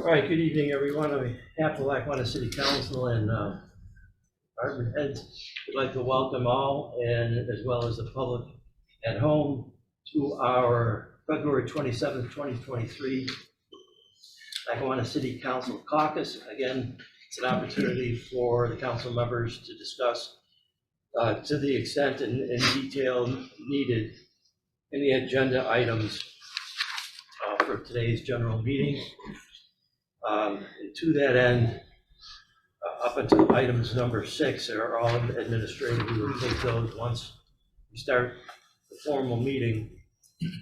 All right, good evening, everyone. On behalf of the Lackawanna City Council and department heads, we'd like to welcome all, and as well as the public at home, to our February 27th, 2023 Lackawanna City Council caucus. Again, it's an opportunity for the council members to discuss to the extent and detail needed any agenda items for today's general meeting. And to that end, up until items number 6 are all administrative. We will take those once we start the formal meeting.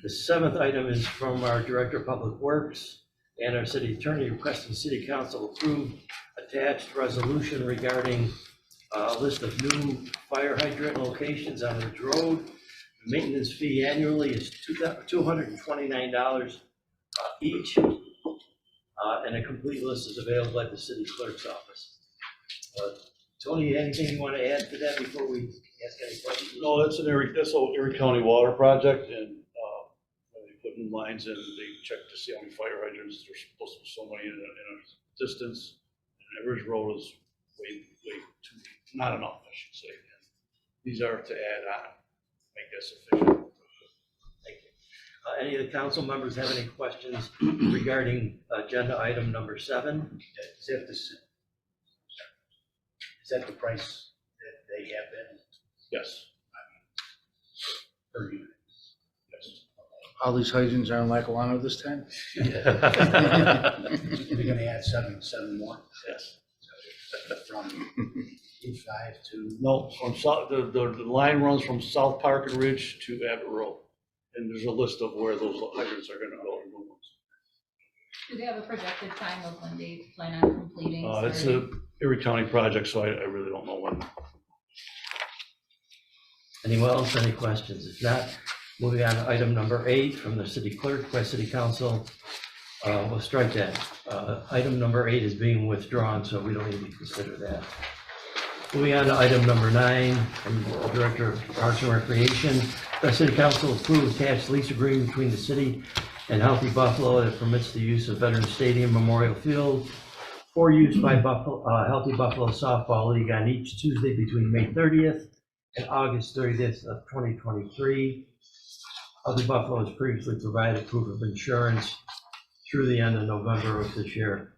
The 7th item is from our Director of Public Works and our City Attorney, requesting City Council approve attached resolution regarding a list of new fire hydrant locations on Ridge Road. The maintenance fee annually is $229 each. And a complete list is available at the city clerk's office. Tony, anything you want to add to that before we ask any questions? No, that's Erie County water project, and when they put new lines in, they check to see how many fire hydrants. There's supposed to be so many in a distance, and Ridge Road is way too, not enough, I should say. And these are to add on, make that sufficient. Any of the council members have any questions regarding agenda item number 7? Is that the price that they have been Yes. per unit? Yes. All these hydrants are in Lackawanna this time? They're gonna add seven more? Yes. From Route 5 to? No, from south. The line runs from South Park and Ridge to Abbott Road, and there's a list of where those hydrants are going to go. Do they have a projected time of when they plan on completing? It's a Erie County project, so I really don't know when. Anyone else, any questions? If not, moving on to item number 8 from the city clerk by city council. We'll strike that. Item number 8 is being withdrawn, so we don't need to consider that. Moving on to item number 9 from the Director of Parks and Recreation. The city council approved attached lease agreement between the city and Healthy Buffalo that permits the use of Veterans Stadium Memorial Field for use by Healthy Buffalo Softball League on each Tuesday between May 30th and August 30th of 2023. Healthy Buffalo has previously provided proof of insurance through the end of November of this year.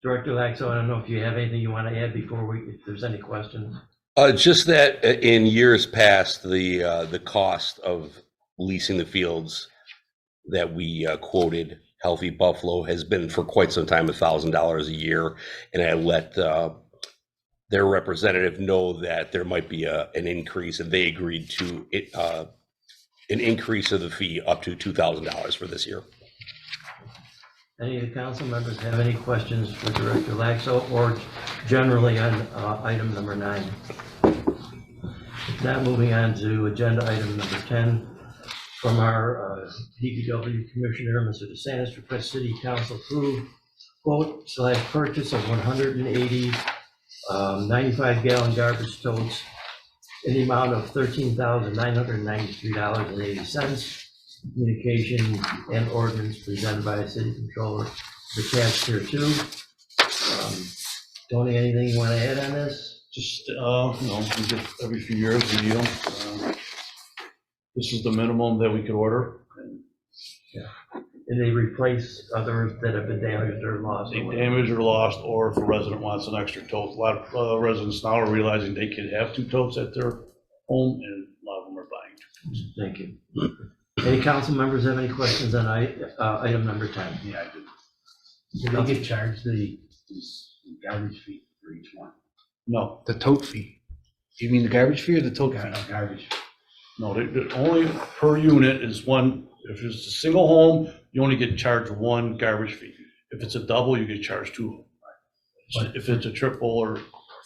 Director Laxo, I don't know if you have anything you want to add before if there's any questions. Just that in years past, the cost of leasing the fields that we quoted Healthy Buffalo has been for quite some time $1,000 a year, and I let their representative know that there might be an increase, and they agreed to an increase of the fee up to $2,000 for this year. Any of the council members have any questions for Director Laxo or generally on item number 9? Now moving on to agenda item number 10 from our DPW Commissioner, Mr. DeSantis, request City Council approve quote / purchase of 180 95-gallon garbage totes in the amount of $13,993.80. Communication and ordinance presented by a city controller attached here too. Tony, anything you want to add on this? Just, we get every few years a deal. This is the minimum that we could order. And they replace others that have been damaged or lost? They damaged or lost, or if a resident wants an extra tote. A lot of residents now are realizing they can have 2 totes at their home, and a lot of them are buying 2 totes. Thank you. Any council members have any questions on item number 10? Yeah, I do. Do they get charged the garbage fee for each one? No. The tote fee. You mean the garbage fee or the tote fee? Garbage. No, they only per unit is one. If it's a single home, you only get charged 1 garbage fee. If it's a double, you get charged 2. But if it's a triple or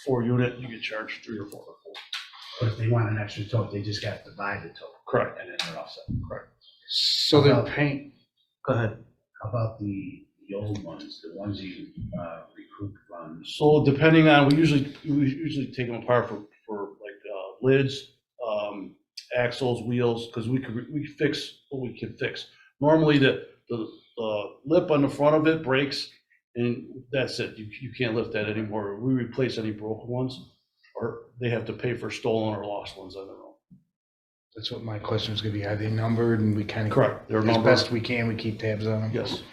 4 unit, you get charged 3 or 4. But if they want an extra tote, they just have to buy the tote. Correct. And then they're all set. Correct. So they're paying. Go ahead. How about the old ones, the ones you recruit from? So depending on, we usually take them apart for like lids, axles, wheels, because we fix what we can fix. Normally the lip on the front of it breaks, and that's it. You can't lift that anymore. We replace any broken ones, or they have to pay for stolen or lost ones on their own. That's what my question was gonna be. Are they numbered and we kind of, Correct. They're as numbered. best we can, we keep tabs on them? Yes.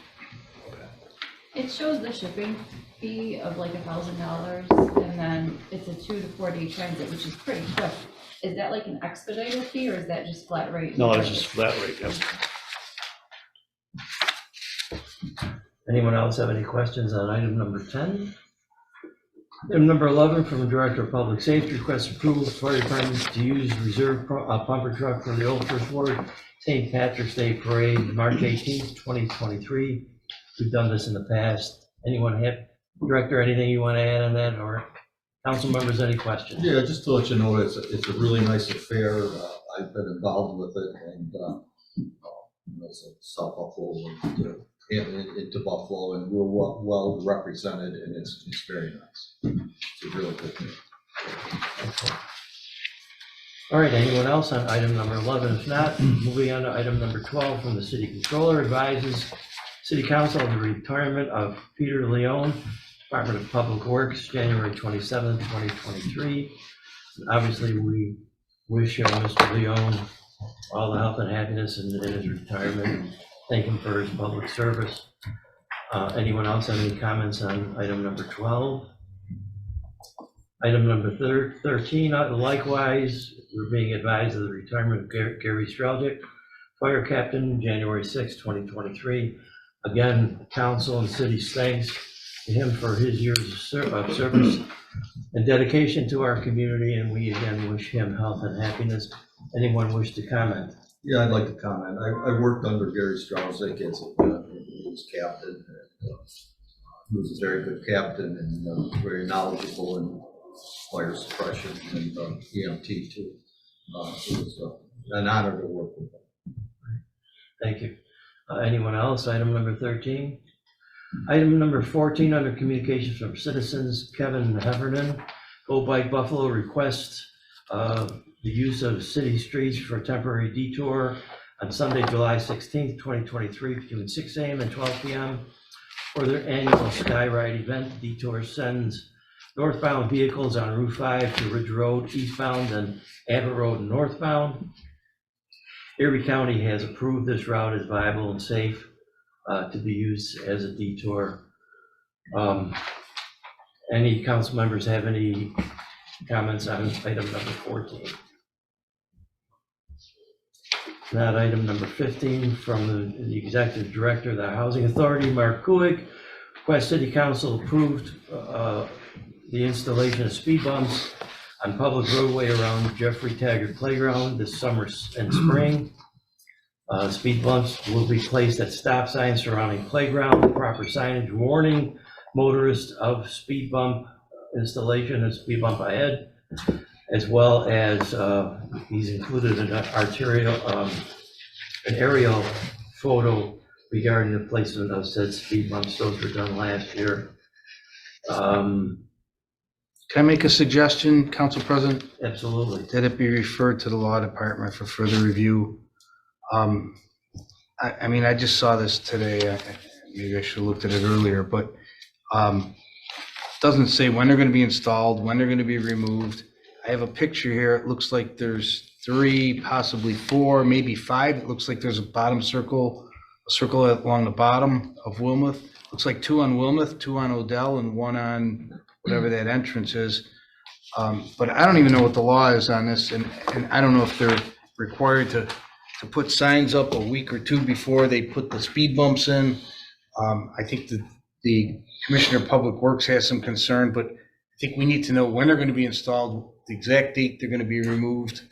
It shows the shipping fee of like $1,000, and then it's a 2 to 4 day transit, which is pretty quick. Is that like an expedited fee, or is that just flat rate? No, it's just flat rate, yes. Anyone else have any questions on item number 10? Item number 11 from the Director of Public Safety, requests approval for fire departments to use reserve pumper truck for the Old First Ward St. Patrick's Day Parade, March 18th, 2023. We've done this in the past. Anyone have, Director, anything you want to add on that, or council members, any questions? Yeah, just to let you know, it's a really nice affair. I've been involved with it, and it's a South Buffalo into Buffalo, and we're well represented, and it's very nice. It's a really good thing. Excellent. All right, anyone else on item number 11? If not, moving on to item number 12 from the City Controller, advises City Council of the retirement of Peter Leone, Department of Public Works, January 27, 2023. Obviously, we wish Mr. Leone all the health and happiness in his retirement. Thank him for his public service. Anyone else have any comments on item number 12? Item number 13, likewise, we're being advised of the retirement of Gary Streljic, Fire Captain, January 6, 2023. Again, council and city thanks to him for his years of service and dedication to our community, and we again wish him health and happiness. Anyone wish to comment? Yeah, I'd like to comment. I worked under Gary Strausick as he was captain. He was a very good captain and very knowledgeable in fire suppression and EMT too. It was an honor to work with him. Thank you. Anyone else? Item number 13. Item number 14 under communications from citizens, Kevin Heffernan, Go Bike Buffalo requests the use of city streets for a temporary detour on Sunday, July 16th, 2023, between 6 a.m. and 12 p.m. for their annual Skyride event. The detour sends northbound vehicles on Route 5 to Ridge Road eastbound and Abbott Road northbound. Erie County has approved this route as viable and safe to be used as a detour. Any council members have any comments on item number 14? Not item number 15 from the Executive Director of the Housing Authority, Mark Kulik, request City Council approved the installation of speed bumps on public roadway around Jeffrey Taggart Playground this summer and spring. Speed bumps will be placed at stop signs surrounding playground, proper signage warning motorists of speed bump installation and speed bump ahead, as well as he's included an aerial photo regarding the placement of said speed bumps. Those were done last year. Can I make a suggestion, Council President? Absolutely. That it be referred to the Law Department for further review. I mean, I just saw this today. Maybe I should have looked at it earlier, but doesn't say when they're going to be installed, when they're going to be removed. I have a picture here. It looks like there's 3, possibly 4, maybe 5. It looks like there's a bottom circle, a circle along the bottom of Wilmouth. Looks like 2 on Wilmouth, 2 on Odell, and 1 on whatever that entrance is. But I don't even know what the law is on this, and I don't know if they're required to put signs up a week or 2 before they put the speed bumps in. I think the Commissioner of Public Works has some concern, but I think we need to know when they're going to be installed, the exact date they're going to be removed,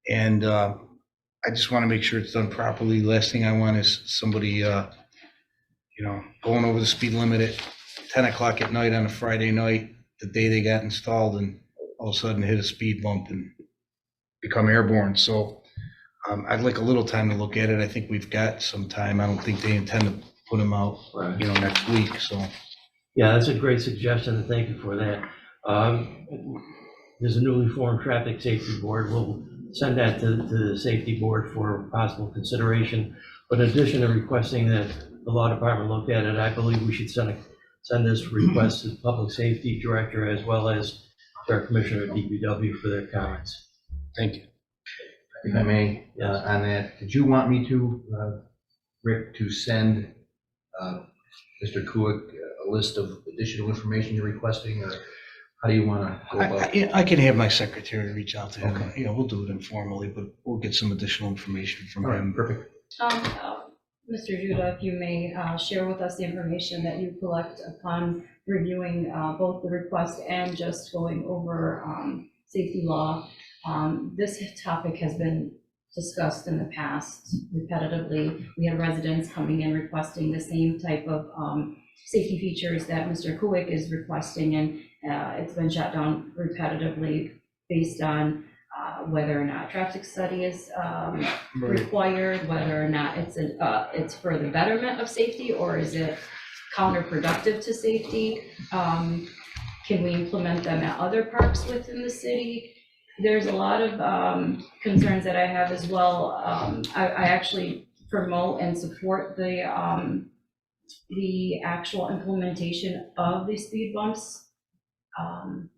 and I just want to make sure it's done properly. Last thing I want is somebody, going over the speed limit at 10 o'clock at night on a Friday night, the day they got installed, and all of a sudden hit a speed bump and become airborne. So I'd like a little time to look at it. I think we've got some time. I don't think they intend to put them out, Right. Next week. So Yeah, that's a great suggestion, and thank you for that. There's a newly formed traffic safety board. We'll send that to the safety board for possible consideration. But in addition to requesting that the law department looked at it. I believe we should send this request to the public safety director as well as to our commissioner of DPW for their comments. Thank you. If I may, Yes. on that, did you want me to, Rick, to send Mr. Kuick a list of additional information you're requesting, or how do you want to go about it? I can have my secretary reach out to him. Okay. You know, we'll do it informally, but we'll get some additional information from All right, him. perfect. Mr. Judah, if you may share with us the information that you collect upon reviewing both the request and just going over safety law. This topic has been discussed in the past repetitively. We have residents coming in requesting the same type of safety features that Mr. Kuick is requesting, and it's been shot down repetitively based on whether or not traffic study is required, whether or not it's for the betterment of safety, or is it counterproductive to safety? Can we implement them at other parks within the city? There's a lot of concerns that I have as well. I actually promote and support the actual implementation of the speed bumps.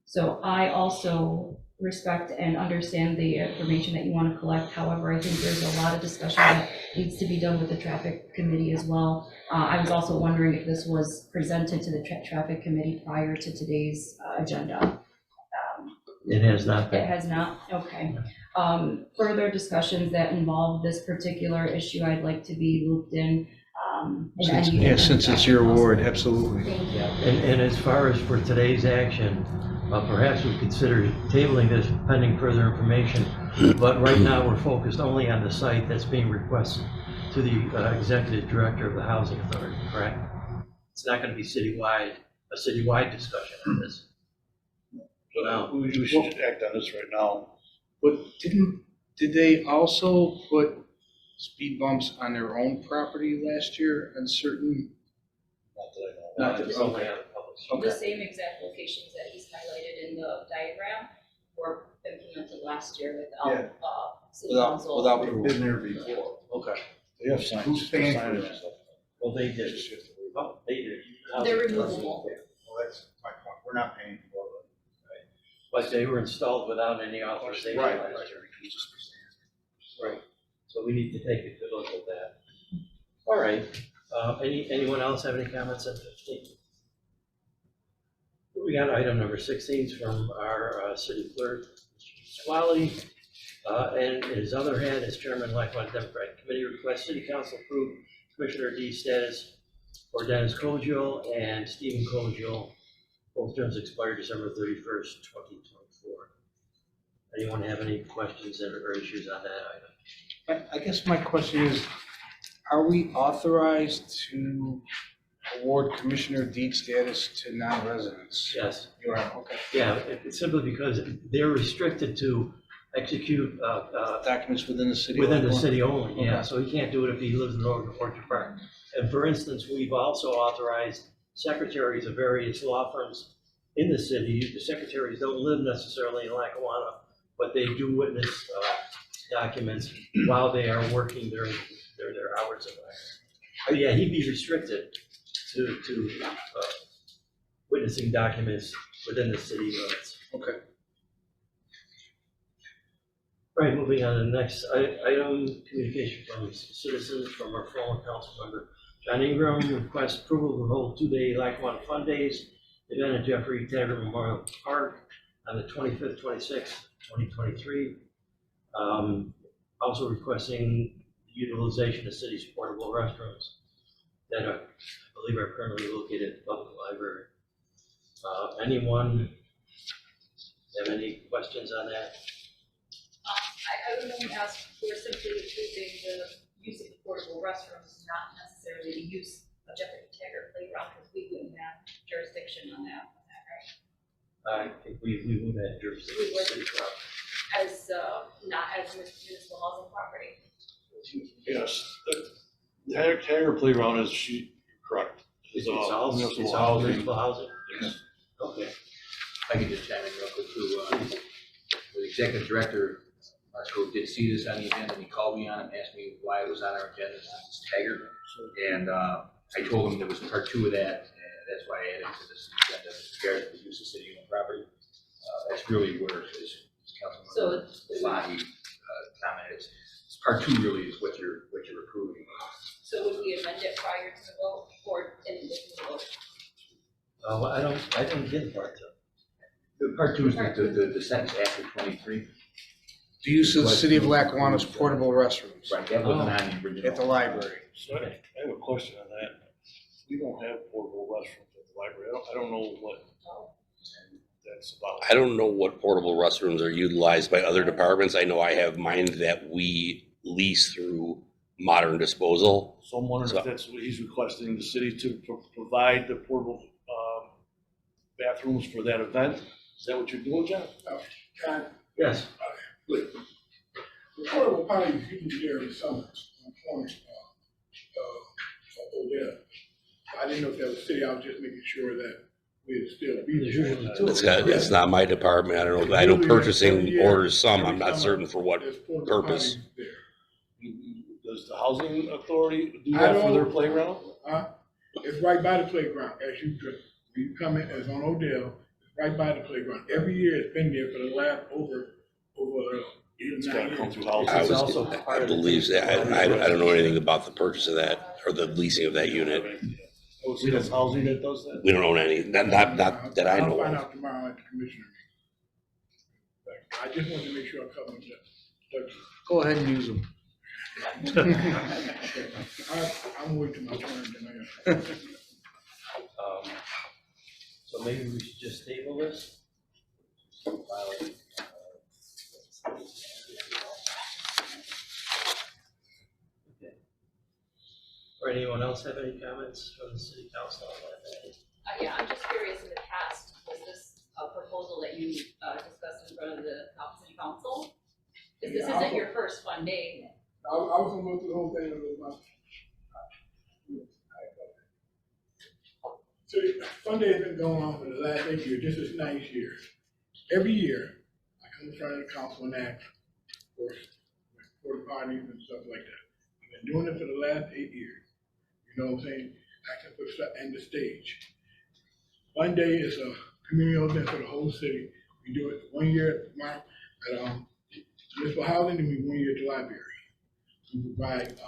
So I also respect and understand the information that you want to collect. However, I think there's a lot of discussion that needs to be done with the traffic committee as well. I was also wondering if this was presented to the traffic committee prior to today's agenda. It has not been. It has not? Okay. Further discussions that involve this particular issue, I'd like to be looped in. Since it's your ward, absolutely. Thank you. And as far as for today's action, perhaps we consider tabling this pending further information. But right now, we're focused only on the site that's being requested to the executive director of the housing authority, correct? It's not going to be a citywide discussion on this. So we should act on this right now. But did they also put speed bumps on their own property last year on certain? Not that I know. Not just only on the public. The same exact locations that he's highlighted in the diagram were implemented last year without city council. Without We've approval. been there before. Okay. They have signs. Who's paying for signage that? and stuff. Well, they did. Oh, they did. They're removable. Well, that's my point. We're not paying for it. But they were installed without any authorization. Right. Right. So we need to take a good look at that. All right. Anyone else have any comments on 15? We got item number 16 from our city clerk, Mr. Swally. And in his other hand, as chairman, Lackawanna Democratic Committee requests City Council approve Commissioner D status for Dennis Kojiel and Stephen Kojiel. Both terms expire December 31st, 2024. Anyone have any questions or issues on that item? I guess my question is, are we authorized to award Commissioner deed status to non-residents? Yes. You are, okay. Yeah, it's simply because they're restricted to execute Documents within the city? within the only? city only, yeah. Okay. So he can't do it if he lives in Orchard Park. And for instance, we've also authorized secretaries of various law firms in the city. The secretaries don't live necessarily in Lackawanna, but they do witness documents while they are working during their hours of life. Oh yeah, he'd be restricted to witnessing documents within the city limits. Okay. Right, moving on to the next item, communication from citizens from our former council member, John Ingram, requests approval to hold two-day Lackawanna Fun Days event at Jeffrey Taggart Memorial Park on the 25th, 26th, 2023. Also requesting utilization of city's portable restrooms that I believe are currently located at the public library. Anyone have any questions on that? I would only ask for simply approving the use of the portable restrooms, not necessarily the use of Jeffrey Taggart Playground, because we wouldn't have jurisdiction on that, right? I think we would have jurisdiction. We would. City property. As, not as municipal housing property. Yes, the Taggart Playground is, you're correct. It's It's all municipal municipal housing. housing. Yes. Okay. I could just chime in real quick too. The executive director, Marshall, did see this on the agenda, and he called me on it and asked me why it was on our agenda since it's Taggart. And I told him there was part two of that, and that's why I added to this agenda, regarding the use of city-owned property. That's really where his So Councilman Lahey commented. It's part two really is what you're approving. So would we amend it prior to the vote or in addition to the vote? I don't get part two. The part two is the sentence after 23. The use of the city of Lackawanna's portable restrooms Right, that wasn't on the original. at the library. So I have a question on that. We don't have portable restrooms at the library. I don't know what that's about. I don't know what portable restrooms are utilized by other departments. I know I have mine that we lease through Modern Disposal. So I'm wondering if that's what he's requesting, the city to provide the portable bathrooms for that event? Is that what you're doing, John? Yes. The portable potties usually there in the summer on corners Odell. I didn't know if that was city, I was just making sure that we'd still be There's there. usually two. It's not my department. I don't know. I know purchasing orders some. I'm not certain for what There's portable purpose. potties there. Does the housing authority do that for their playground? It's right by the playground, as you come in, as on Odell, it's right by the playground. Every year it's been there for the last over It's gotta come through I housing. It's also was, part I of the- believe that. I don't know anything about the purchase of that or the leasing of that unit. Oh, so that's housing that does that? We don't own any, not that I I'll know find of. out tomorrow at the commissioner meeting. I just wanted to make sure I covered that. Go ahead and use them. I'm waiting my turn tonight. So maybe we should just table this? Okay. Or anyone else have any comments from the city council on that? Yeah, I'm just curious, in the past, was this a proposal that you discussed in front of the city council? Because this isn't your first fun day. I was gonna go through the whole thing with my. So Sunday has been going on for the last 8 years. This is 9th year. Every year, I come in front of the council and ask for the parties and stuff like that. I've been doing it for the last 8 years. You know what I'm saying? Asking for stuff and the stage. One day is a community event for the whole city. We do it 1 year at municipal housing, and we 1 year at the library. We provide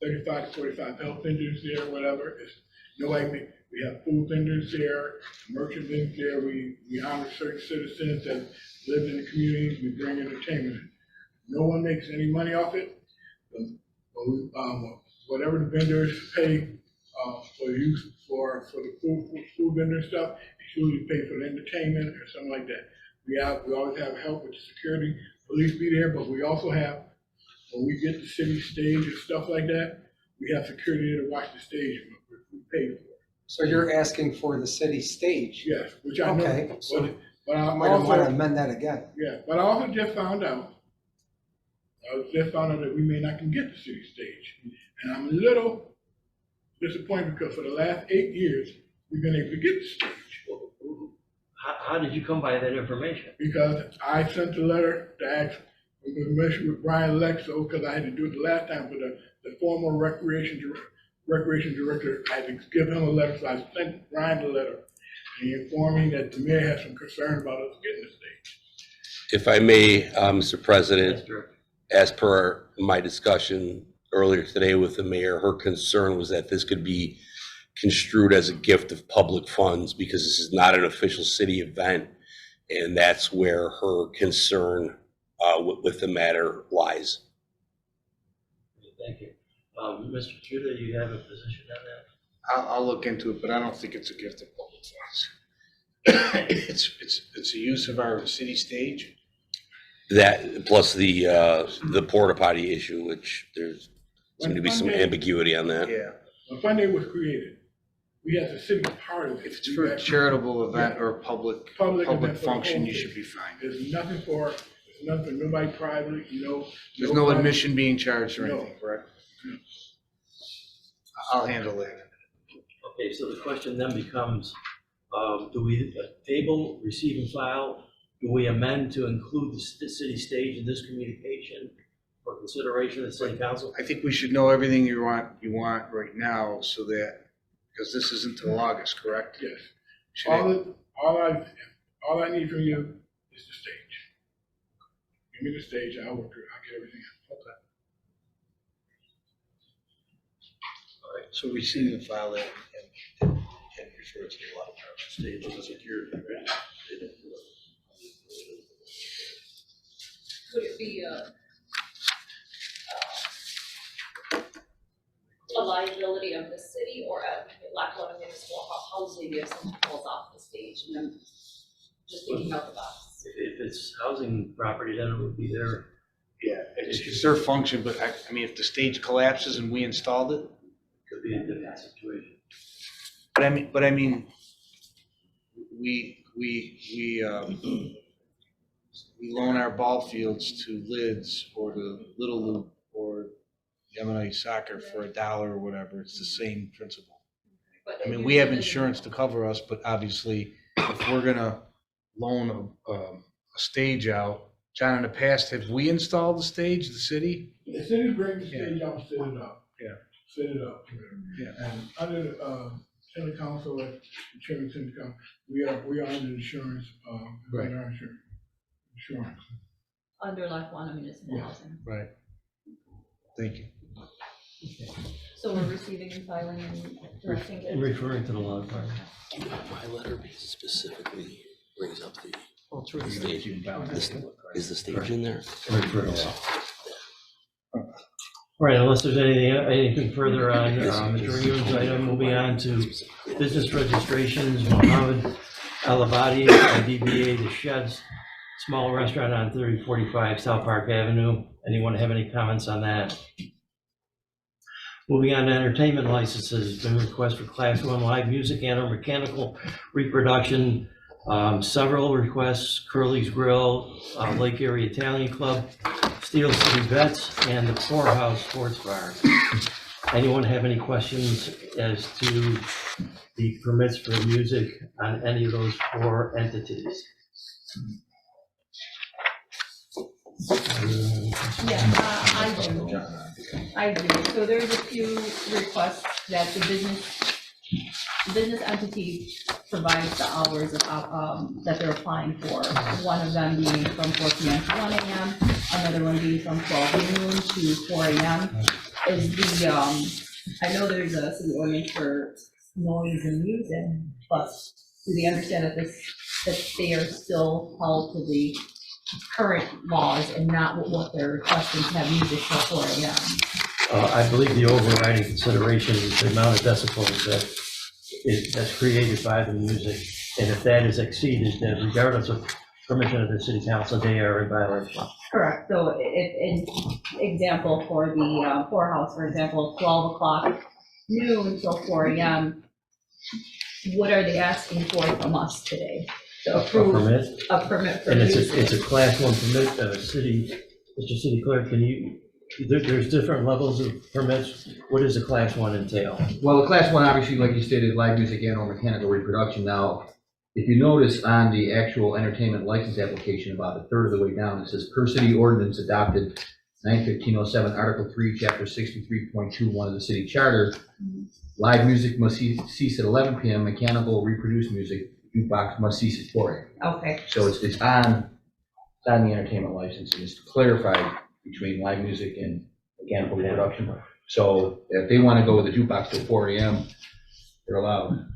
35 to 45 health vendors there, whatever. We have food vendors there, merchant vendors there. We honor certain citizens that live in the community. We bring entertainment in. No one makes any money off it. Whatever the vendors pay for use for the food vendor stuff, it's usually paid for the entertainment or something like that. We always have help with the security, police be there, but we also have, when we get the city stage and stuff like that, we have security there to watch the stage. We pay for it. So you're asking for the city stage? Yes, which I know. Okay, so But I I might want to also, amend that again. yeah, but I also just found out, that we may not can get the city stage. And I'm a little disappointed because for the last 8 years, we've been able to get the stage. How did you come by that information? Because I sent a letter to ask for permission with Brian Lexo, because I had to do it the last time for the former recreation director. I had to give him a letter, so I sent Brian the letter. And he informed me that the mayor has some concern about us getting the stage. If I may, Mr. President, Yes, Director. as per my discussion earlier today with the mayor, her concern was that this could be construed as a gift of public funds because this is not an official city event. And that's where her concern with the matter lies. Thank you. Mr. Judah, you have a position on that? I'll look into it, but I don't think it's a gift of public funds. It's a use of our city stage. That plus the porta potty issue, which there's seemed to be some ambiguity on that. Yeah. When Fun Day was created, we as a city part of it. If it's for a charitable event or a public Public event for the function, whole you city. should be fine. There's nothing for nobody privately, There's no admission being charged or No. anything, correct? I'll handle that. Okay, so the question then becomes, do we table, receive and file? Do we amend to include the city stage in this communication? for consideration of the city council? I think we should know everything you want right now so that, because this isn't until August, correct? Yes. Should All I need from you is the stage. Give me the stage, I'll work through it, I'll get everything else. So receive and file that and refer it to the law department. Stages, security, right? Would it be a liability of the city or of Lackawanna Municipal Housing if someone falls off the stage and then just thinking out the box? If it's housing property, then it would be their. Yeah, it's their function, but I mean, if the stage collapses and we installed it, Could be a different situation. but I mean, we loan our ball fields to Lids or to Little Loop or Gemini Soccer for $1 or whatever. It's the same principle. But I mean, if we you're have doing- insurance to cover us, but obviously, if we're gonna loan a stage out, John, in the past, have we installed the stage, the city? The city brings the stage out, set it up. Yeah. Set it up. Yeah. And under the, city council, the chairman of city council, we are under insurance, Right. under our insurance. Under Lackawanna Municipal Yeah. Housing. Right. Thank you. So we're receiving and filing and directing And it. referring to the law department. My letter specifically brings up the Well, it's really. stage. Is the stage in there? All right, unless there's anything further on Mr. Ringham's item, moving on to business registrations, Mohammed Al Abadi, DBA The Sheds, small restaurant on 3045 South Park Avenue. Anyone have any comments on that? Moving on to entertainment licenses, been request for Class 1 live music and or mechanical reproduction. Several requests, Curly's Grill, Lake Erie Italian Club, Steel City Vets, and the Poorhouse Sports Bar. Anyone have any questions as to the permits for music on any of those 4 entities? Yeah, I do. So there's a few requests that the business entity provides the hours of, that they're applying for. One of them being from 4 p.m. to 1 a.m., another one being from 12 noon to 4 a.m. Is the, I know there's a city ordinance for noise and music, but do they understand that they are still held to the current laws and not what they're requesting to have music till 4 a.m.? I believe the overriding consideration is the amount of decibels that's created by the music. And if that is exceeded, then regardless of permission of the city council, they are in violation. Correct. So in example for the poorhouse, for example, 12 o'clock noon till 4 a.m., what are they asking for from us today? To A approve permit, a permit for and it's music? a class 1 permit, Mr. City Clerk, there's different levels of permits. What does a class 1 entail? Well, the class 1, obviously, like you stated, live music and or mechanical reproduction. Now, if you notice on the actual entertainment license application, about a third of the way down, it says per city ordinance adopted 9/15/07, Article 3, Chapter 63.21 of the city charter, live music must cease at 11 p.m., mechanical reproduced music, jukebox must cease at 4 a.m. Okay, So it's on the entertainment license, and it's clarified between live music and mechanical reproduction. So if they want to go with the jukebox till 4 a.m., they're allowed.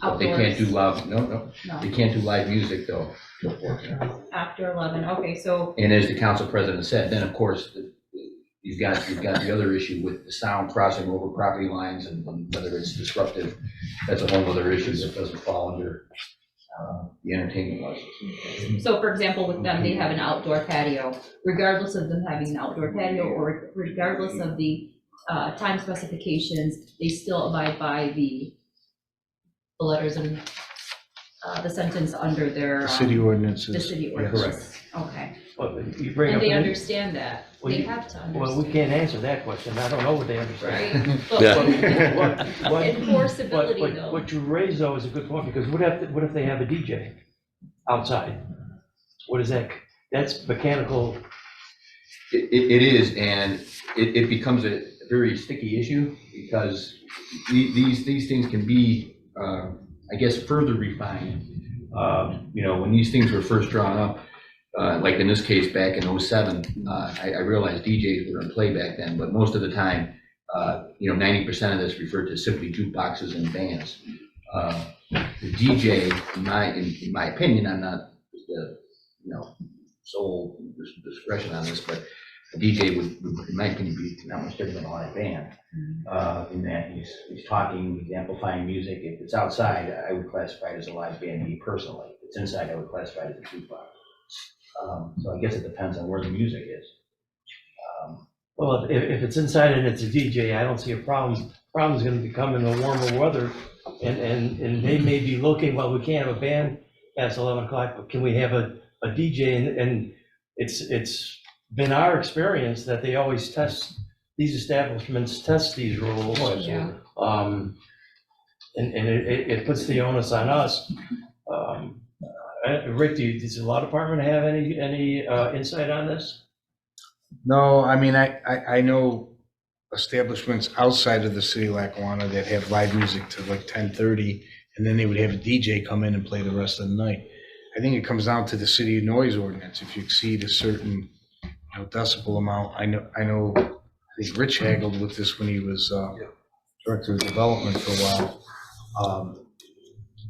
But they can't do loud, no, they no, can't do live music though till 4 p.m. after 11, okay, so, And as the council president said, then of course, you've got the other issue with the sound crossing over property lines and whether it's disruptive. That's a whole other issue that doesn't fall under the entertainment license. so for example, with them, they have an outdoor patio. Regardless of them having an outdoor patio or regardless of the time specifications, they still abide by the letters and the sentence under their. The city ordinances. The city Yes. ordinance. Okay. Well, you bring And up they an- understand that. Well, They you- have to Well, we understand, can't answer that question. I don't know what they understand. right? Yeah. What- Enforceability But though. what you raise though is a good point, because what if they have a DJ outside? What is that? That's mechanical It is, and it becomes a very sticky issue because these things can be, I guess, further refined. When these things were first drawn up, like in this case back in '07, I realized DJs were in play back then, but most of the time, 90% of this referred to simply jukeboxes and bands. The DJ, in my opinion, I'm not the sole discretion on this, but a DJ would, in my opinion, be not much different than a live band. In that he's talking, he's amplifying music. If it's outside, I would classify it as a live band, me personally. If it's inside, I would classify it as a jukebox. So I guess it depends on where the music is. Well, if it's inside and it's a DJ, I don't see a problem. Problem's gonna be coming in the warmer weather, and they may be looking, well, we can't have a band past 11 o'clock, but can we have a DJ? And it's been our experience that they always these establishments test these rules. Yeah. And it puts the onus on us. Rick, does the law department have any insight on this? No, I mean, I know establishments outside of the city of Lackawanna that have live music to like 10:30, and then they would have a DJ come in and play the rest of the night. I think it comes down to the city noise ordinance. If you exceed a certain decibel amount, I know I think Rich haggled with this when he was director of development for a while.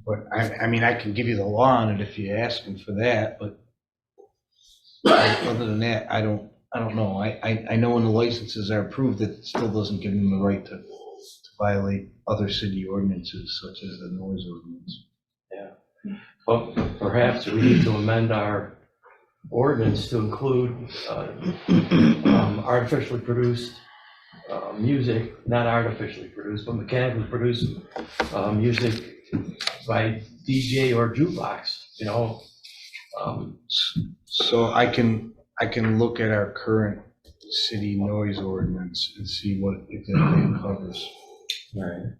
But I mean, I can give you the law on it if you're asking for that, but other than that, I don't know. I know when the licenses are approved, it still doesn't give them the right to violate other city ordinances such as the noise ordinance. Yeah. Well, perhaps we need to amend our ordinance to include artificially produced music, not artificially produced, but mechanically produced music by DJ or jukebox, So I can look at our current city noise ordinance and see what exactly it covers. All right.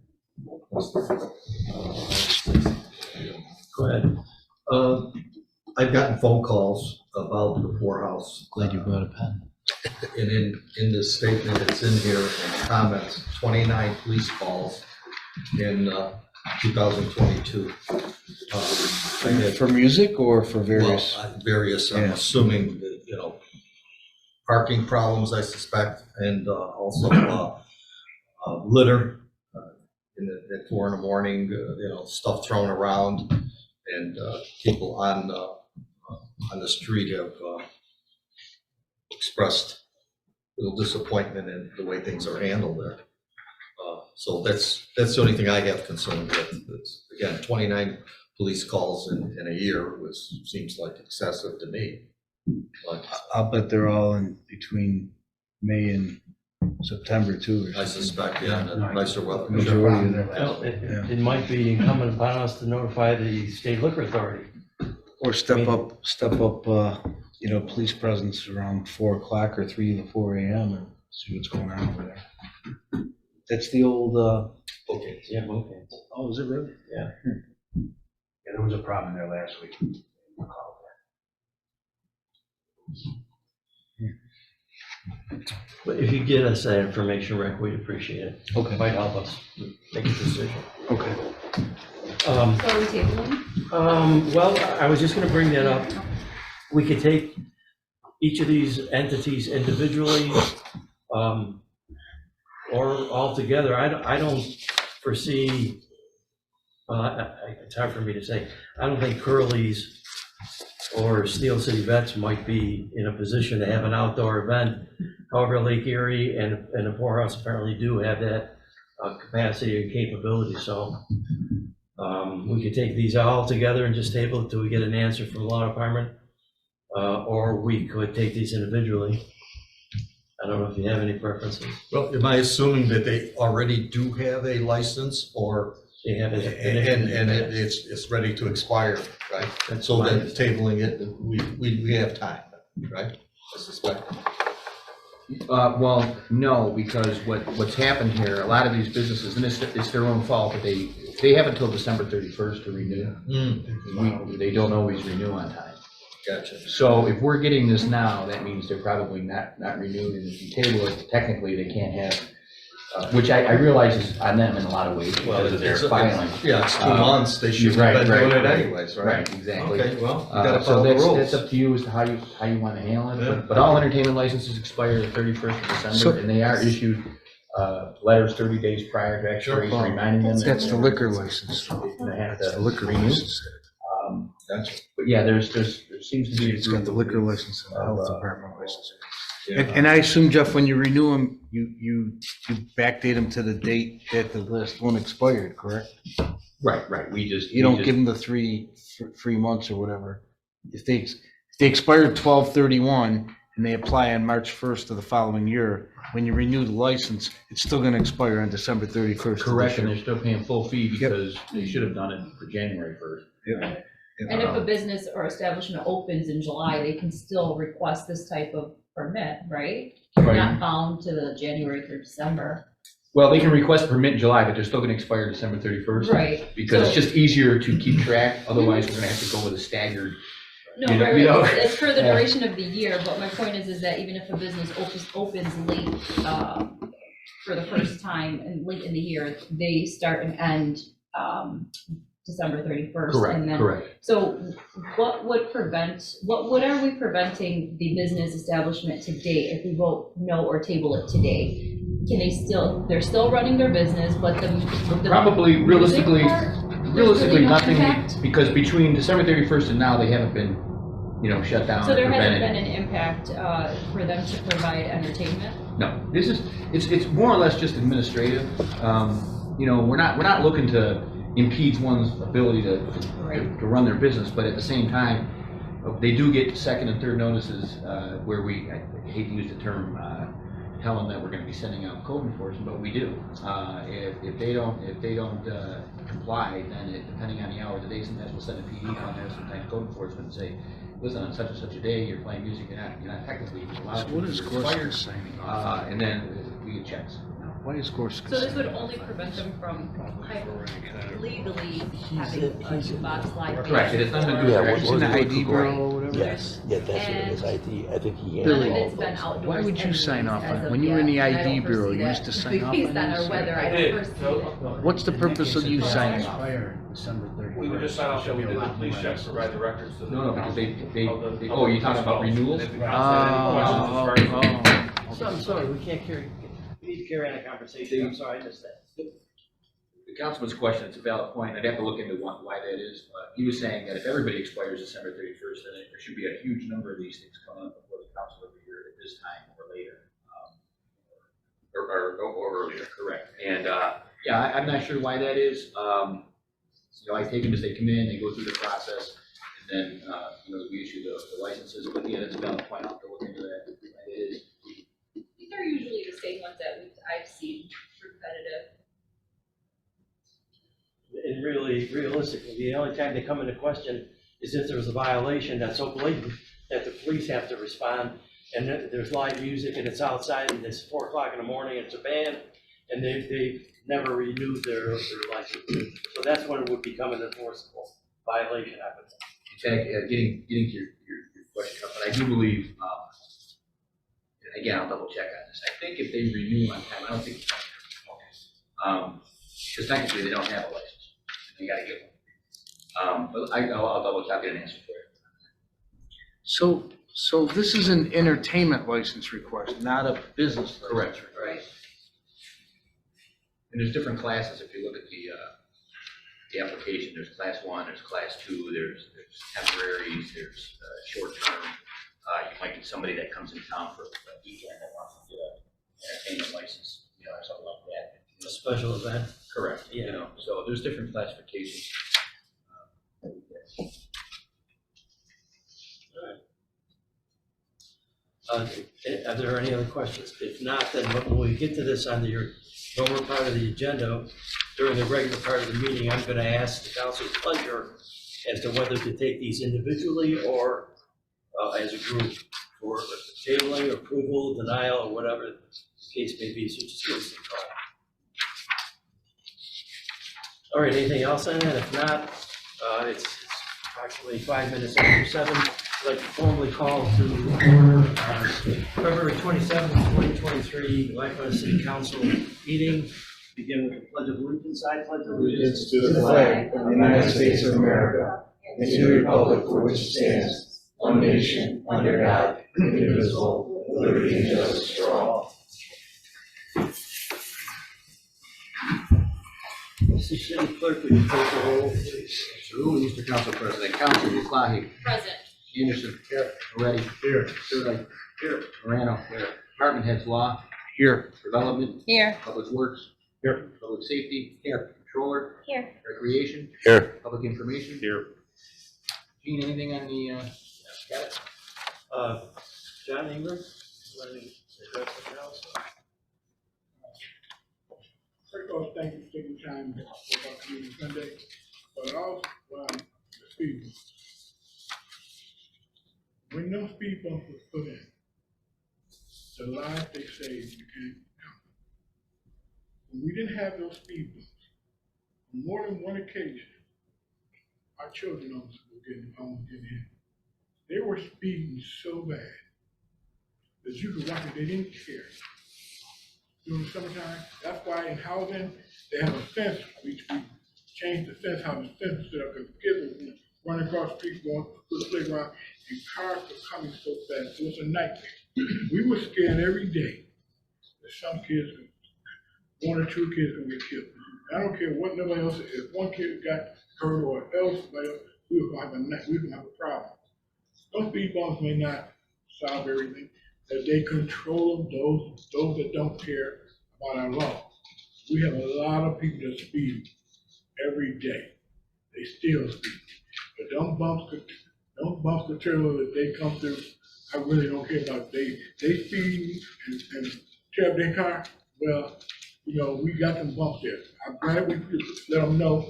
Go ahead. I've gotten phone calls about the poorhouse. Glad you brought a pen. And in this statement, it's in here, in comments, 29 police calls in 2022. For music or for various? Various, I'm Yeah. assuming, parking problems, I suspect, and also litter at 4 in the morning, stuff thrown around, and people on the street have expressed a little disappointment in the way things are handled there. So that's the only thing I have concern with. It's, again, 29 police calls in a year, which seems like excessive to me. But I'll bet they're all in between May and September too. I suspect, yeah, the nicer weather. Majority of them. Well, it might be incumbent upon us to notify the state liquor authority. Or step up, police presence around 4 o'clock or 3 to 4 a.m. and see what's going on over there. That's the old, Okay. Yeah, okay. oh, is it really? Yeah. Yeah, there was a problem there last week. But if you get us that information, Rick, we'd appreciate it. Okay. It might help us make a decision. Okay. So are we tabling? Well, I was just gonna bring that up. We could take each of these entities individually, or all together. I don't foresee, it's hard for me to say. I don't think Curly's or Steel City Vets might be in a position to have an outdoor event. However, Lake Erie and the poorhouse apparently do have that capacity and capability, so we could take these all together and just table it till we get an answer from the law department, or we could take these individually. I don't know if you have any preferences. Well, am I assuming that they already do have a license, or They have it. and it's ready to expire, right? And so then tabling it, we have time, right? I suspect. Well, no, because what's happened here, a lot of these businesses, and it's their own fault, but they have until December 31st to renew. They don't always renew on time. Gotcha. So if we're getting this now, that means they're probably not renewed, and if you table it, technically they can't have, which I realize is on them in a lot of ways because of their filing. Yeah, it's 2 months, they should Right, have been doing right, it right. anyways, right? Right, exactly. Okay, well, you gotta So follow the that's rules. up to you as to how you want to handle it, Yeah. but all entertainment licenses expire the 31st of So- December, and they are issued letters 30 days prior to expiration, Sure. reminding them. That's the that liquor license. they have That's to the liquor renew. license. Gotcha. But yeah, there seems to be. a It's got group the of- liquor license and the health of, department license. Yeah. And I assume, Jeff, when you renew them, you backdate them to the date that the last one expired, correct? Right, we just. You don't give them the three months or whatever. If they expire 12/31 and they apply on March 1st of the following year, when you renew the license, it's still gonna expire on December 31st. Correct, and they're still paying full fee because they should have done it for January 1st. Yep. And if a business or establishment opens in July, they can still request this type of permit, right? They're Right. not bound to the January through December. Well, they can request permit in July, but they're still gonna expire December 31st. Right. Because it's So- just easier to keep track, otherwise we're gonna have to go with a staggered. No, You know- right, you know? it's for the Yeah. duration of the year, but my point is that even if a business opens late, for the first time and late in the year, they start and end, December 31st. And then, Correct. so what are we preventing the business establishment today if we vote no or table it today? Can they're still running their business, but the Probably, music realistically, part, realistically, no nothing, impact? because between December 31st and now, they haven't been, shut down So or there hasn't prevented. been an impact for them to provide entertainment? No, it's more or less just administrative. We're not looking to impede one's ability to run their business, but at the same time, they do get second and third notices where I hate to use the term, tell them that we're going to be sending out code enforcement, but we do. If they don't comply, then depending on the hour of the day, sometimes we'll send a PD down there, sometimes code enforcement and say, listen, on such and such a day, you're playing music, you're not technically allowed So to. what is you're Gorsuch expired. signing off? And then we get checks. Why is Gorsuch? So this would only prevent them from legally having a jukebox live. Correct, it has nothing to do with Yeah, their what It's was in the it? ID bureau or whatever? Yes, yeah, that's what it is, I think he None handled of all it's of been those. outdoors. Why would you sign off anyways, on it? as When of you were in the yet, and I ID don't bureau, foresee you used that to sign off Based on on these? our weather, I don't foresee it. What's the purpose of you signing off? December 31st. We would just sign off that we did the police checks, provide the records to the. No, because oh, you're talking about renewals? So I'm sorry, we need to carry on a conversation, I'm sorry, I missed that. The councilman's question, it's a valid point, I'd have to look into why that is. He was saying that if everybody expires December 31st, then there should be a huge number of these things coming up before the council every year at this time or later. Or earlier, correct. And, I'm not sure why that is. I take them as they come in, they go through the process, and then, we issue the licenses, but yeah, that's a valid point, I'll have to look into that. Why that is. These are usually the same ones that I've seen repetitive. And really, realistically, the only time they come into question is if there's a violation that's so blatant that the police have to respond, and there's live music and it's outside and it's 4 o'clock in the morning, it's a band, and they've never renewed their license. So that's when it would become an enforceable violation, I would think. In fact, getting to your question up, but I do believe, and again, I'll double check on this. I think if they renew on time, I don't think, because technically they don't have a license. They gotta get one. But I'll double check, I'll get an answer for you. So this is an entertainment license request, not a business license. Correct. Right. And there's different classes, if you look at the application, there's class 1, there's class 2, there's temporaries, there's short term. You might get somebody that comes in town for a weekend that wants to get an entertainment license, or something like that. A special event. Correct, Yeah. so there's different classifications. Are there any other questions? If not, then when we get to this on your lower part of the agenda, during the regular part of the meeting, I'm gonna ask the council's pleasure as to whether to take these individually or as a group for tabling, approval, denial, or whatever the case may be, so just give us a call. All right, anything else on that? If not, it's approximately 5 minutes after 7. I'd like to formally call to order our February 27th, 2023 Lackawanna City Council meeting. Begin with the Pledge of Allegiance. I pledge allegiance To the flag of the United States of America and to the republic for which it stands, one nation, under God, indivisible, with liberty and justice for all. Mr. City Clerk, would you take the roll, please? Absolutely, Mr. Council President. Council Muflahi. Present. Anderson. Here. Moretti. Here. Sirdike. Here. Morano. Here. Department heads, law. Here. Development. Here. Public Works. Here. Public Safety. Here. Controller. Here. Recreation. Here. Public Information. Here. Gene, anything on the, got it? John Ingram, want to address the council? First off, thank you for taking time to talk about Community Sunday, but also, the speed bumps. When those speed bumps were put in, the lives they saved, you can't count. When we didn't have those speed bumps, on more than one occasion, our children almost getting hit. They were speeding so bad that you could watch it, they didn't care. During the summertime, that's why in housing, they have a fence, we changed the fence, how the fence is set up, because kids were running across the street, going to the playground, and cars were coming so fast, it was a nightmare. We were scared every day that some kids, one or two kids would get killed. I don't care what nobody else, if one kid got hurt or else, we were gonna have a problem. Those speed bumps may not solve everything, that they control those that don't care about our law. We have a lot of people that speed every day. They still speed. But don't bump the trailer that they come through. I really don't care about it. They speed and tear up their car. Well, you know, we got them bumps there. I'm glad we could let them know.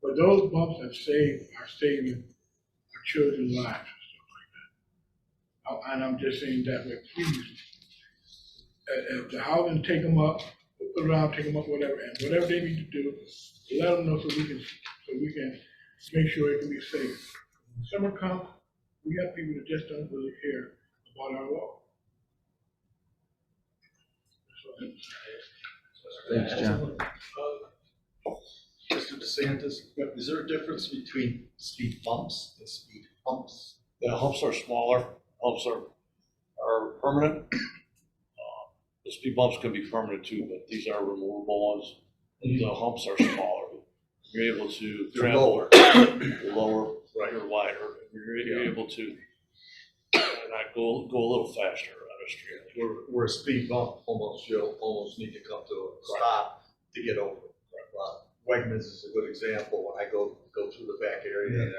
But those bumps are saving our children's lives and stuff like that. And I'm just saying that way, please. If the housing take them up, put it around, take them up, whatever, and whatever they need to do, let them know so we can make sure it can be safe. When summer comes, we have people that just don't really care about our law. Thanks, John. Mr. DeSantis, is there a difference between speed bumps and speed humps? The humps are smaller, humps are permanent. The speed bumps can be permanent too, but these are removable ones. The humps are smaller. You're able to They're travel lower. lower, you're wider. You're able to not go a little faster on a street. Where a speed bump, you'll almost need to come to a stop to get over. Wegmans is a good example. When I go through the back area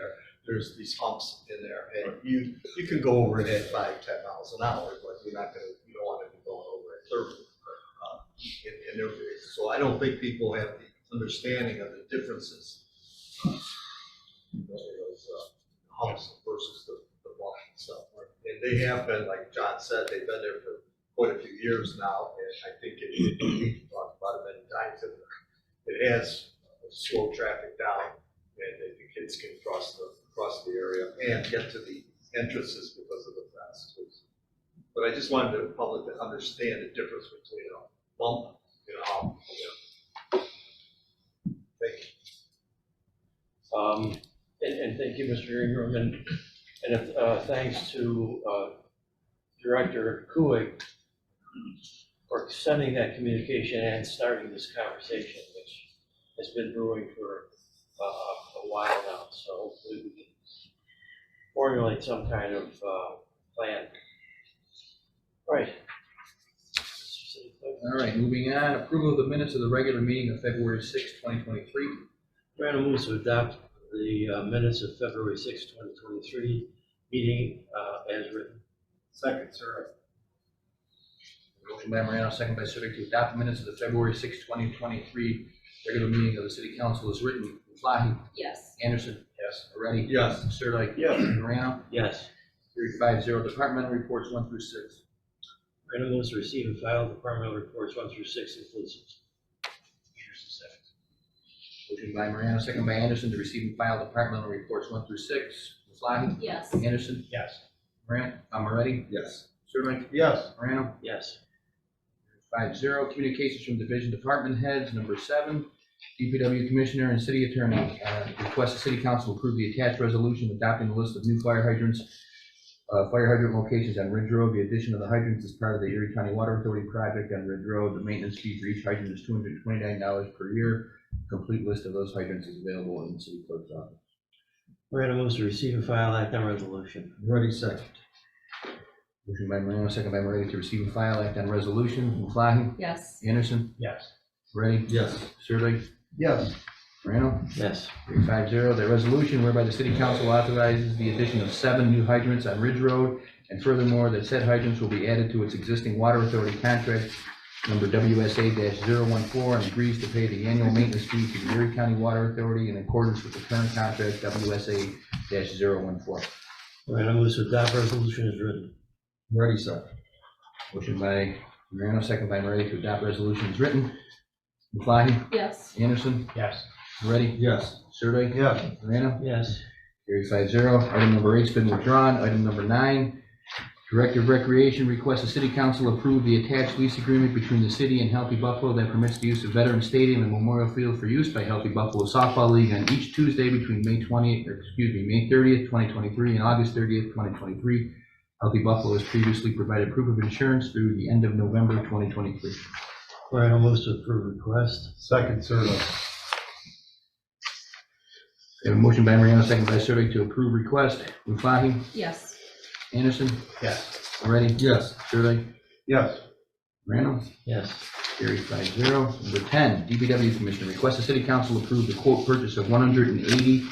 there's these humps in there, and you can go over it at 5-10 miles an hour, but you don't want to be going over at 30. So I don't think people have the understanding of the differences. Those humps versus the bump and stuff. And they have been, like John said, they've been there for quite a few years now, and I think we've talked about it many times. It has slowed traffic down, and the kids can cross the area and get to the entrances because of the fence. But I just wanted the public to understand the difference between a bump and a hump. Thank you. And thank you, Mr. Ingram, and thanks to Director Kuig for sending that communication and starting this conversation, which has been brewing for a while now. So hopefully we can formulate some kind of plan. Right. All right, moving on. Approval of the minutes of the regular meeting of February 6, 2023. Random moves to adopt the minutes of February 6, 2023 meeting as written. Second, sir. Motion by Morano, second by Sirdike, to adopt the minutes of the February 6, 2023 regular meeting of the City Council as written. Muflahi. Yes. Anderson. Yes. Moretti. Yes. Sirdike. Yes. Morano. Yes. Carried 5-0. Departmental reports 1 through 6. Random moves to receive and file departmental reports 1 through 6 inclusive. Motion by Morano, second by Anderson, to receive and file departmental reports 1 through 6. Muflahi? Yes. Anderson? Yes. Moretti? Yes. Sirdike? Yes. Morano? Yes. 5-0. Communications from division department heads. Number 7, DPW Commissioner and City Attorney. Request the City Council approve the attached resolution adopting the list of new fire hydrants, fire hydrant locations on Ridge Road. The addition of the hydrants is part of the Erie County Water Authority project on Ridge Road. The maintenance fee for each hydrant is $229 per year. A complete list of those hydrants is available in the city clerk's office. Morano moves to receive and file act on resolution. Moretti second. Motion by Morano, second by Moretti, to receive and file act on resolution. Muflahi? Yes. Anderson? Yes. Moretti? Yes. Sirdike? Yes. Morano? Yes. 5-0. The resolution whereby the city council authorizes the addition of 7 new hydrants on Ridge Road, and furthermore, that said hydrants will be added to its existing water authority contract number WSA-014, and agrees to pay the annual maintenance fee to the Erie County Water Authority in accordance with the current contract WSA-014. Morano moves to adopt resolution as written. Moretti second. Motion by Morano, second by Moretti, to adopt resolution as written. Muflahi? Yes. Anderson? Yes. Moretti? Yes. Sirdike? Yes. Morano? Yes. Carried 5-0. Item number 8's been withdrawn. Item number 9, Director of Recreation requests the City Council approve the attached lease agreement between the city and Healthy Buffalo that permits the use of Veterans Stadium and Memorial Field for use by Healthy Buffalo Softball League on each Tuesday between May 30th, 2023 and August 30th, 2023. Healthy Buffalo has previously provided proof of insurance through the end of November 2023. Morano moves to approve request. Second, Sirdike. We have a motion by Morano, second by Sirdike, to approve request. Muflahi? Yes. Anderson? Yes. Moretti? Yes. Sirdike? Yes. Morano? Yes. Carried 5-0. Number 10, DPW Commissioner requests the City Council approve the quote purchase of 180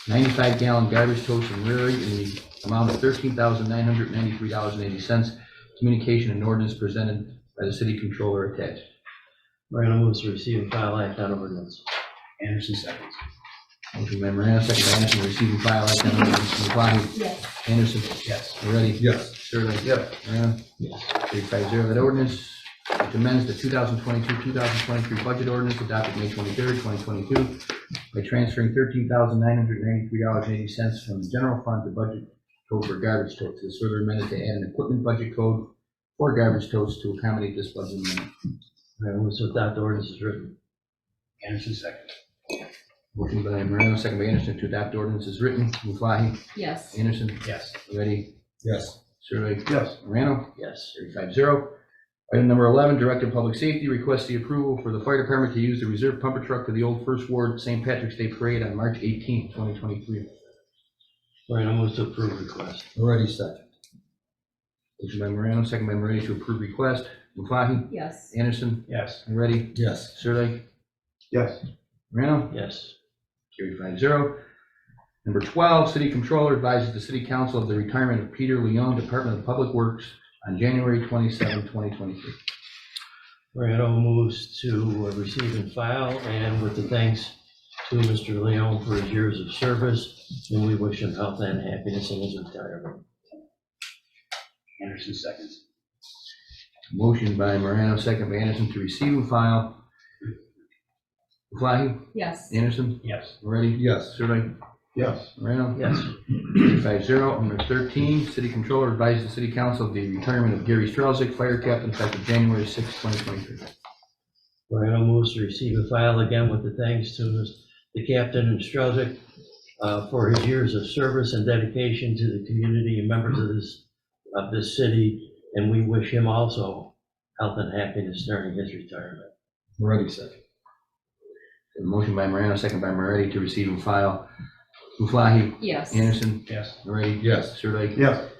95-gallon garbage totes from Rary in the amount of $13,993.80. Communication and ordinance presented by the City Controller attached. Morano moves to receive and file act on ordinance. Anderson seconds. Motion by Morano, second by Anderson, to receive and file act on ordinance. Muflahi? Yes. Anderson? Yes. Moretti? Yes. Sirdike? Yes. Morano? Yes. Carried 5-0. That ordinance, which amends the 2022-2023 budget ordinance adopted May 23rd, 2022, by transferring $13,993.80 from the general fund to budget code for garbage totes. It is further amended to add an equipment budget code for garbage totes to accommodate this budget amendment. Morano moves to adopt the ordinance as written. Anderson second. Motion by Morano, second by Anderson, to adopt ordinance as written. Muflahi? Yes. Anderson? Yes. Moretti? Yes. Sirdike? Yes. Morano? Yes. 5-0. Item number 11, Director of Public Safety requests the approval for the fire department to use the reserve pumper truck for the Old First Ward St. Patrick's Day Parade on March 18th, 2023. Morano moves to approve request. Moretti second. Motion by Morano, second by Moretti, to approve request. Muflahi? Yes. Anderson? Yes. Moretti? Yes. Sirdike? Yes. Morano? Yes. Carried 5-0. Number 12, City Controller advises the City Council of the retirement of Peter Leon, Department of Public Works, on January 27, 2023. Morano moves to receive and file, and with the thanks to Mr. Leon for his years of service, and we wish him health and happiness in his retirement. Anderson seconds. Motion by Morano, second by Anderson, to receive and file. Muflahi? Yes. Anderson? Yes. Moretti? Yes. Sirdike? Yes. Morano? Yes. 5-0. Number 13, City Controller advises the City Council of the retirement of Gary Strelzik, Fire Captain, effective January 6, 2023. Morano moves to receive and file, again with the thanks to the captain and Strelzik for his years of service and dedication to the community and members of this city, and we wish him also health and happiness during his retirement. Moretti second. A motion by Morano, second by Moretti, to receive and file. Muflahi? Yes. Anderson? Yes. Moretti? Yes. Sirdike? Yes.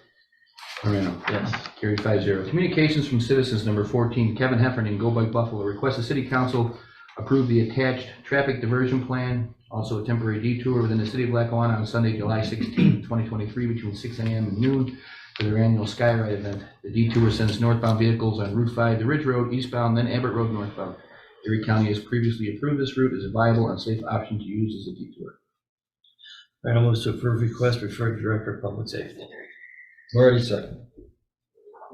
Morano? Yes. Carried 5-0. Communications from citizens, number 14, Kevin Heffernan, Go Bike Buffalo, requests the City Council approve the attached traffic diversion plan, also a temporary detour within the city of Lackawanna on Sunday, July 16, 2023, between 6 a.m. and noon for their annual Skyride event. The detour sends northbound vehicles on Route 5 to Ridge Road eastbound, then Abbott Road northbound. Erie County has previously approved this route as a viable and safe option to use as a detour. Morano moves to approve request, refer to Director of Public Safety. Moretti second.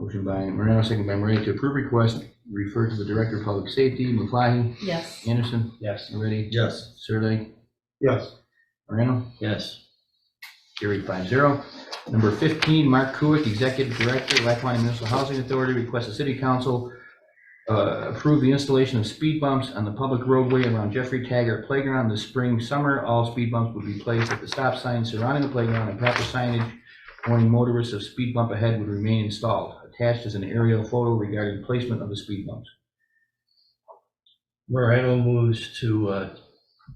Motion by Morano, second by Moretti, to approve request. refer to the Director of Public Safety, Muflahi, Yes. Anderson, Yes. Moretti, Yes. Sirlik, Yes. Morano. Yes. Carried 5-0. Number 15, Mark Kuick, Executive Director, Lackawanna Municipal Housing Authority, requests the City Council approve the installation of speed bumps on the public roadway around Jeffrey Taggart Playground this spring, summer. All speed bumps would be placed at the stop signs surrounding the playground, and proper signage warning motorists of speed bump ahead would remain installed. Attached is an aerial photo regarding placement of the speed bumps. Morano moves to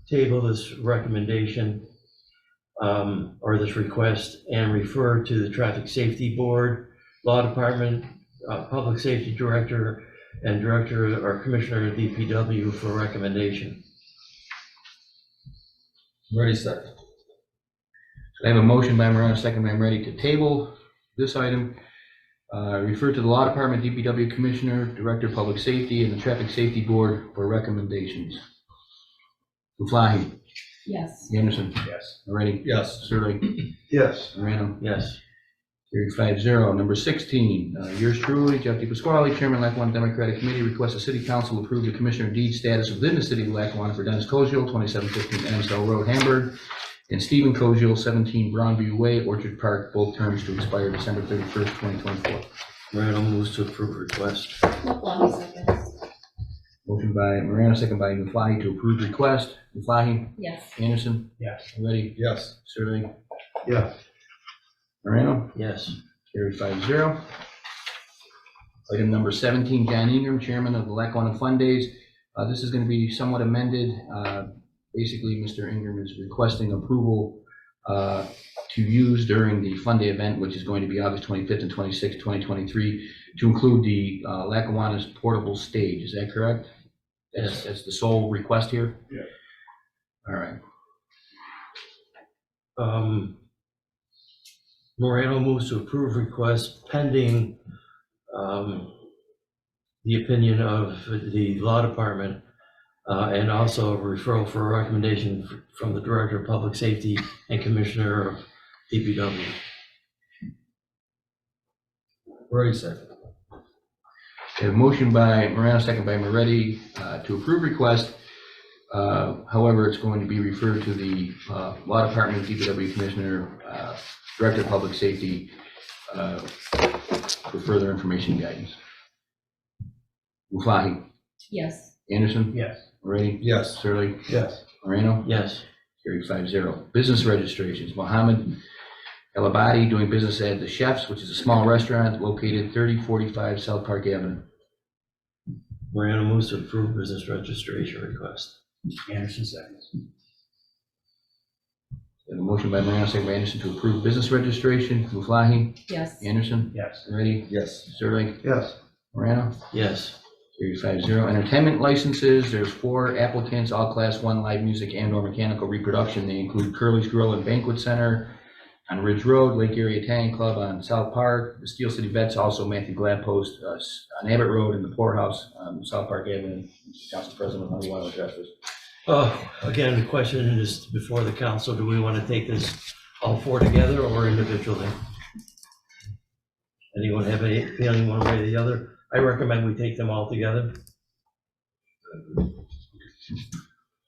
table this recommendation or this request and refer to the Traffic Safety Board, Law Department, Public Safety Director, and Director or Commissioner of DPW for recommendation. Ready, second. I have a motion by Morano, second by Moretti to table this item. Refer to the Law Department, DPW Commissioner, Director of Public Safety, and the Traffic Safety Board for recommendations. Muflahi, Yes. Anderson, Yes. Moretti, Yes. Sirlik, Yes. Morano. Yes. Carried 5-0. Number 16, yours truly, Jeff DePasquale, Chairman, Lackawanna Democratic Committee, requests the City Council approve the Commissioner of Deed status within the City of Lackawanna for Dennis Koziel, 2715 Amstel Road, Hamburg, and Stephen Koziel, 17 Brownview Way, Orchard Park, both terms to expire December 31st, 2024. Morano moves to approve request. Muflahi seconds. Motion by Morano, second by Muflahi to approve request. Muflahi, Yes. Anderson, Yes. Moretti, Yes. Sirlik, Yes. Morano. Yes. Carried 5-0. Item number 17, John Ingram, Chairman of the Lackawanna Fun Days. This is going to be somewhat amended. Basically, Mr. Ingram is requesting approval to use during the Fun Day event, which is going to be August 25th and 26th, 2023, to include the Lackawanna's portable stage. Is that correct? Yes. That's the sole request here? Yeah. All right. Morano moves to approve request pending the opinion of the Law Department and also a referral for a recommendation from the Director of Public Safety and Commissioner of DPW. Ready, second. A motion by Morano, second by Moretti to approve request. However, it's going to be referred to the Law Department, DPW Commissioner, Director of Public Safety for further information and guidance. Muflahi, Yes. Anderson, Yes. Moretti, Yes. Sirlik, Yes. Morano. Yes. Carried 5-0. Business registrations. Mohammed El Abadi doing business at The Chefs, which is a small restaurant located 3045 South Park Avenue. Morano moves to approve business registration request. Anderson seconds. A motion by Morano, second by Anderson to approve business registration. Muflahi, Yes. Anderson, Yes. Moretti, Yes. Sirlik, Yes. Morano. Yes. Carried 5-0. Entertainment licenses, there's 4 applicants, all Class 1 live music and/or mechanical reproduction. They include Curly's Grill and Banquet Center on Ridge Road, Lake Erie Italian Club on South Park, the Steel City Vets, also Matthew Gladpost on Abbott Road, and the Poorhouse on South Park Avenue. Mr. Council President, how do you want to address this? Again, the question is before the council, do we want to take this all 4 together or individually? Anyone have any feeling one way or the other? I recommend we take them all together.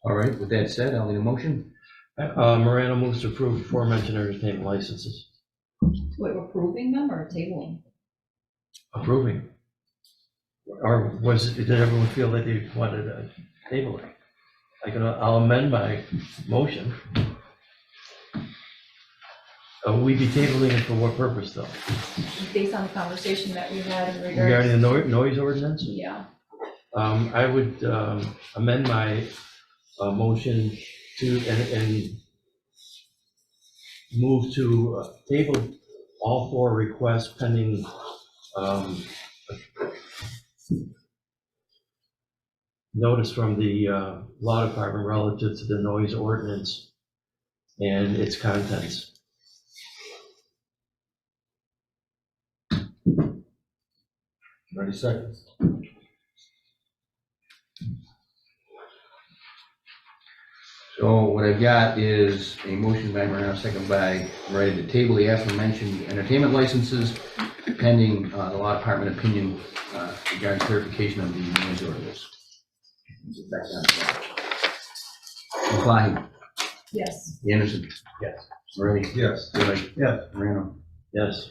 All right, with that said, I'll need a motion. Morano moves to approve aforementioned entertainment licenses. Wait, we're approving them or tabling? Approving. Or did everyone feel that they wanted a table it? I'll amend my motion. Will we be tabling it for what purpose though? Based on the conversation that we had in regards. Regarding the noise ordinance? Yeah. I would amend my motion to, and move to table all 4 requests pending notice from the Law Department relative to the noise ordinance and its contents. Ready, second. So what I've got is a motion by Morano, second by Moretti to table the aforementioned entertainment licenses pending the Law Department opinion regarding clarification of the noise orders. Back down to that. Maflahe? Yes. Anderson? Yes. Moretti? Yes. Sirdike? Yes. Morano? Yes.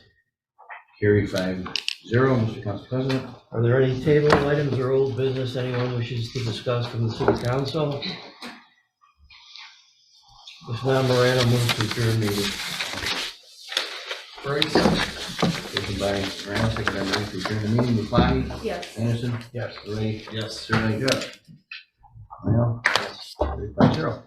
Carried 5-0. Mr. Council President? Are there any table items or old business anyone wishes to discuss from the city council? If not, Morano moves to adjourn meeting. Motion by Morano, second by Moretti to adjourn the meeting. Maflahe? Yes. Anderson? Yes. Moretti? Yes. Sirdike? Yes. Morano? Carried 5-0.